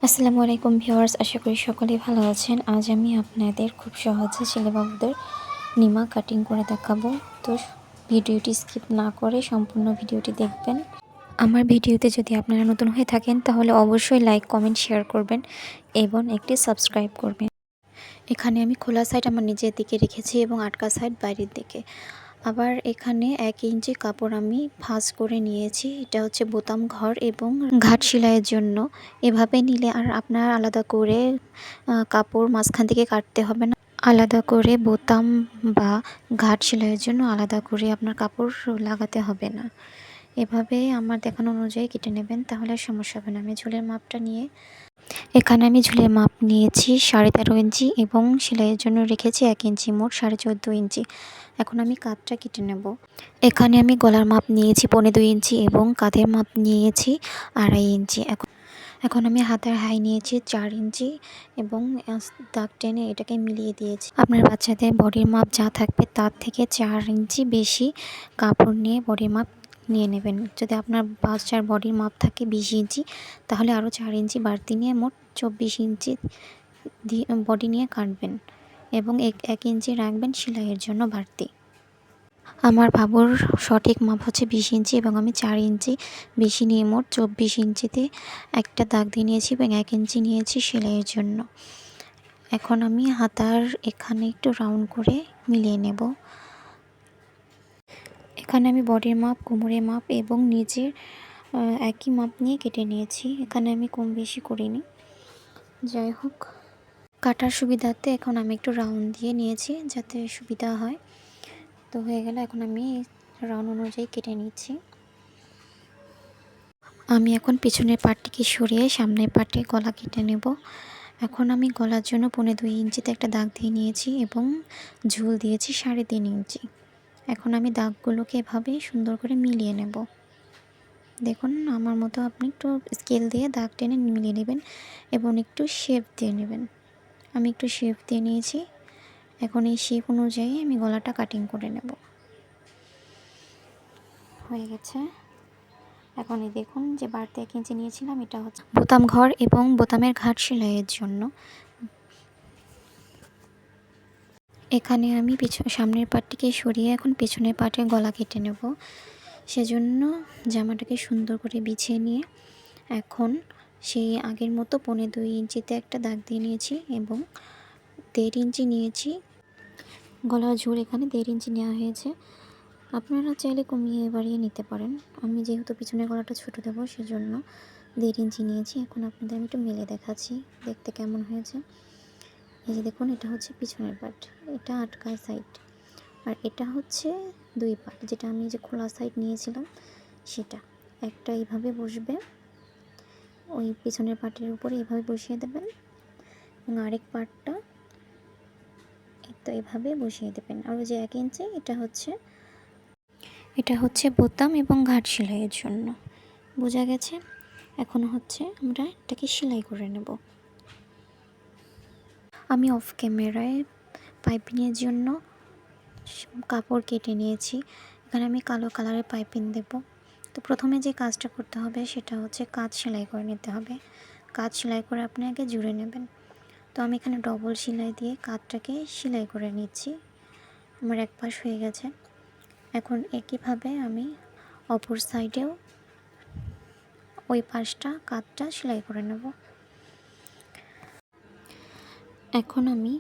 আসসালামু আলাইকুম ভিউয়ার্স, আশা করি সকলেই ভালো আছেন। আজ আমি আপনাদের খুব সহজে ছেলেবাবুদের নিমা কাটিং করে দেখাবো। তো ভিডিওটি স্কিপ না করে সম্পূর্ণ ভিডিওটি দেখবেন। আমার ভিডিওতে যদি আপনারা নতুন হয়ে থাকেন তাহলে অবশ্যই লাইক, কমেন্ট, শেয়ার করবেন এবং একটি সাবস্ক্রাইব করবেন। এখানে আমি খোলা সাইড আমার নিচের দিকে রেখেছি এবং আটকা সাইড বাইরের দিকে। আবার এখানে 1 ইঞ্চি কাপড় আমি ভাঁজ করে নিয়েছি। এটা হচ্ছে বোতাম ঘর এবং ঘাট সেলাইয়ের জন্য। এভাবে নিলে আর আপনার আলাদা করে কাপড় মাঝখান থেকে কাটতে হবে না। আলাদা করে বোতাম বা ঘাট সেলাইয়ের জন্য আলাদা করে আপনার কাপড় লাগাতে হবে না। এভাবে আমার দেখানো অনুযায়ী কেটে নেবেন, তাহলে আর সমস্যা হবে না। আমি ঝুলের মাপটা নিয়ে এখানে আমি ঝুলের মাপ নিয়েছি 13.5 ইঞ্চি এবং সেলাইয়ের জন্য রেখেছি 1 ইঞ্চি, মোট 14.5 ইঞ্চি। এখন আমি কাঁধটা কেটে নেব। এখানে আমি গলার মাপ নিয়েছি 2.25 ইঞ্চি এবং কাঁধের মাপ নিয়েছি 2.5 ইঞ্চি। এখন আমি হাতার হাই নিয়েছি 4 ইঞ্চি এবং দাগ টেনে এটাকে মিলিয়ে দিয়েছি। আপনার বাচ্চাদের বডির মাপ যা থাকবে তার থেকে 4 ইঞ্চি বেশি কাপড় নিয়ে বডির মাপ নিয়ে নেবেন। যদি আপনার বাচ্চার বডির মাপ থাকে 20 ইঞ্চি, তাহলে আরও 4 ইঞ্চি বাড়তি নিয়ে মোট 24 ইঞ্চি বডি নিয়ে কাটবেন এবং 1 ইঞ্চি রাখবেন সেলাইয়ের জন্য বাড়তি। আমার বাবুর সঠিক মাপ হচ্ছে 20 ইঞ্চি এবং আমি 4 ইঞ্চি বেশি নিয়ে মোট 24 ইঞ্চিতে একটা দাগ দিয়ে নিয়েছি এবং 1 ইঞ্চি নিয়েছি সেলাইয়ের জন্য। এখন আমি হাতার এখানে একটু রাউন্ড করে মিলিয়ে নেব। এখানে আমি বডির মাপ, কোমরের মাপ এবং নিচের একই মাপ নিয়ে কেটে নিয়েছি। এখানে আমি কম বেশি করিনি। যাই হোক, কাটার সুবিধার্থে এখন আমি একটু রাউন্ড দিয়ে নিয়েছি যাতে সুবিধা হয়। তো হয়ে গেল, এখন আমি রাউন্ড অনুযায়ী কেটে নিচ্ছি। আমি এখন পিছনের পাটটিকে সরিয়ে সামনের পাটে গলা কেটে নেব। এখন আমি গলার জন্য 2.25 ইঞ্চিতে একটা দাগ দিয়ে নিয়েছি এবং ঝুল দিয়েছি 3.5 ইঞ্চি। এখন আমি দাগগুলোকে এভাবে সুন্দর করে মিলিয়ে নেব। দেখুন, আমার মতো আপনি একটু স্কেল দিয়ে দাগ টেনে মিলিয়ে নেবেন এবং একটু শেপ দিয়ে নেবেন। আমি একটু শেপ দিয়ে নিয়েছি। এখন এই শেপ অনুযায়ী আমি গলাটা কাটিং করে নেব। হয়ে গেছে। এখন এই দেখুন যে বাড়তি 1 ইঞ্চি নিয়েছিলাম, এটা হচ্ছে বোতাম ঘর এবং বোতামের ঘাট সেলাইয়ের জন্য। এখানে আমি সামনের পাটটিকে সরিয়ে এখন পেছনের পাটের গলা কেটে নেব। সেজন্য জামাটাকে সুন্দর করে বিছিয়ে নিয়ে এখন সেই আগের মতো 2.25 ইঞ্চিতে একটা দাগ দিয়ে নিয়েছি এবং 1.5 ইঞ্চি নিয়েছি গলার ঝুল। এখানে 1.5 ইঞ্চি নেওয়া হয়েছে। আপনারা চাইলে কমিয়ে বাড়িয়ে নিতে পারেন। আমি যেহেতু পিছনের গলাটা ছোটো দেবো সেজন্য 1.5 ইঞ্চি নিয়েছি। এখন আপনাদের আমি একটু মেলে দেখাচ্ছি দেখতে কেমন হয়েছে। এই যে দেখুন, এটা হচ্ছে পিছনের পাট, এটা আটকা সাইড, আর এটা হচ্ছে 2 পাট, যেটা আমি যে খোলা সাইড নিয়েছিলাম সেটা। একটা এইভাবে বসবে, ওই পিছনের পাটের উপরে এইভাবে বসিয়ে দেবেন এবং আরেক পাটটা তো এইভাবে বসিয়ে দেবেন। আর ওই যে 1 ইঞ্চি, এটা হচ্ছে বোতাম এবং ঘাট সেলাইয়ের জন্য। বোঝা গেছে? এখন হচ্ছে আমরা এটাকে সেলাই করে নেব। আমি অফ ক্যামেরায় পাইপিংয়ের জন্য কাপড় কেটে নিয়েছি। এখানে আমি কালো কালারের পাইপিং দেব। তো প্রথমে যে কাজটা করতে হবে সেটা হচ্ছে কাঁধ সেলাই করে নিতে হবে। কাঁধ সেলাই করে আপনি আগে জুড়ে নেবেন। তো আমি এখানে ডবল সেলাই দিয়ে কাঁধটাকে সেলাই করে নিচ্ছি। আমার এক পাশ হয়ে গেছে। এখন একইভাবে আমি অপর সাইডেও ওই পাশটা কাঁধটা সেলাই করে নেব। এখন আমি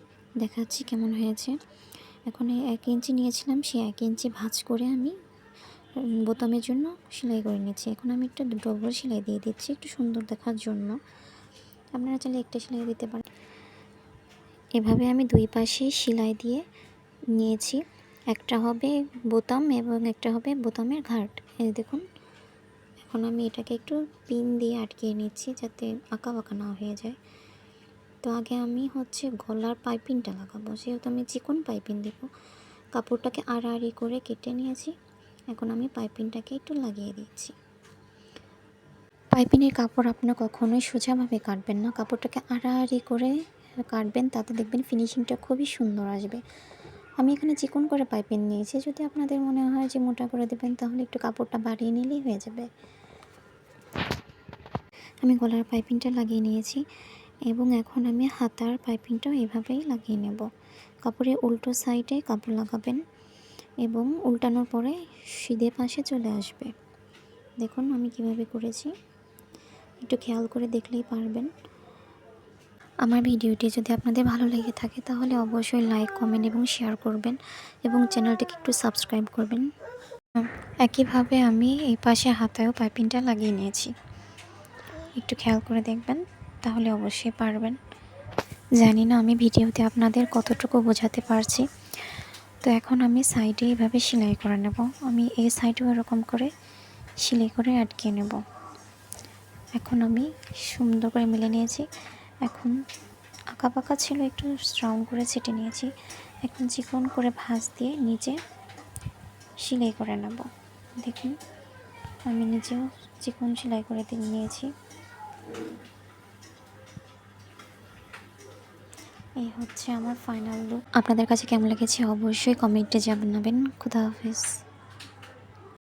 দেখাচ্ছি কেমন হয়েছে। এখন এই 1 ইঞ্চি নিয়েছিলাম, সেই 1 ইঞ্চি ভাঁজ করে আমি বোতামের জন্য সেলাই করে নিচ্ছি। এখন আমি একটা ডবল সেলাই দিয়ে দিচ্ছি একটু সুন্দর দেখার জন্য। আপনারা চাইলে একটা সেলাই দিতে পারেন। এভাবে আমি 2 পাশে সেলাই দিয়ে নিয়েছি। একটা হবে বোতাম এবং একটা হবে বোতামের ঘাট। এই দেখুন, এখন আমি এটাকে একটু পিন দিয়ে আটকিয়ে নিচ্ছি যাতে আঁকা বাঁকা না হয়ে যায়। তো আগে আমি হচ্ছে গলার পাইপিংটা লাগাবো, সেহেতু আমি চিকন পাইপিং দেবো। কাপড়টাকে আড়াআড়ি করে কেটে নিয়েছি। এখন আমি পাইপিংটাকে একটু লাগিয়ে দিচ্ছি। পাইপিংয়ের কাপড় আপনার কখনোই সোজাভাবে কাটবেন না, কাপড়টাকে আড়াআড়ি করে কাটবেন, তাতে দেখবেন ফিনিশিংটা খুবই সুন্দর আসবে। আমি এখানে চিকন করে পাইপিং নিয়েছি। যদি আপনাদের মনে হয় যে মোটা করে দেবেন তাহলে একটু কাপড়টা বাড়িয়ে নিলেই হয়ে যাবে। আমি গলার পাইপিংটা লাগিয়ে নিয়েছি এবং এখন আমি হাতার পাইপিংটাও এভাবেই লাগিয়ে নেব। কাপড়ের উল্টো সাইডে কাপড় লাগাবেন এবং উল্টানোর পরে সিধে পাশে চলে আসবে। দেখুন আমি কিভাবে করেছি, একটু খেয়াল করে দেখলেই পারবেন। আমার ভিডিওটি যদি আপনাদের ভালো লেগে থাকে তাহলে অবশ্যই লাইক, কমেন্ট এবং শেয়ার করবেন এবং চ্যানেলটিকে একটু সাবস্ক্রাইব করবেন। একইভাবে আমি এই পাশে হাতায়ও পাইপিংটা লাগিয়ে নিয়েছি, একটু খেয়াল করে দেখবেন তাহলে অবশ্যই পারবেন। জানি না আমি ভিডিওতে আপনাদের কতটুকু বোঝাতে পারছি। তো এখন আমি সাইডে এইভাবে সেলাই করে নেব। আমি এই সাইডেও এরকম করে সেলাই করে আটকে নেব। এখন আমি সুন্দর করে মিলে নিয়েছি। এখন আঁকা পাকা ছিল, একটু রাউন্ড করে ছেটে নিয়েছি। এখন চিকন করে ভাঁজ দিয়ে নিচে সেলাই করে নেব। দেখুন আমি নিচেও চিকন সেলাই করে দিয়ে নিয়েছি। এই হচ্ছে আমার ফাইনাল লুক। আপনাদের কাছে কেমন লেগেছে অবশ্যই কমেন্টে জানাবেন। খুদা হাফেজ।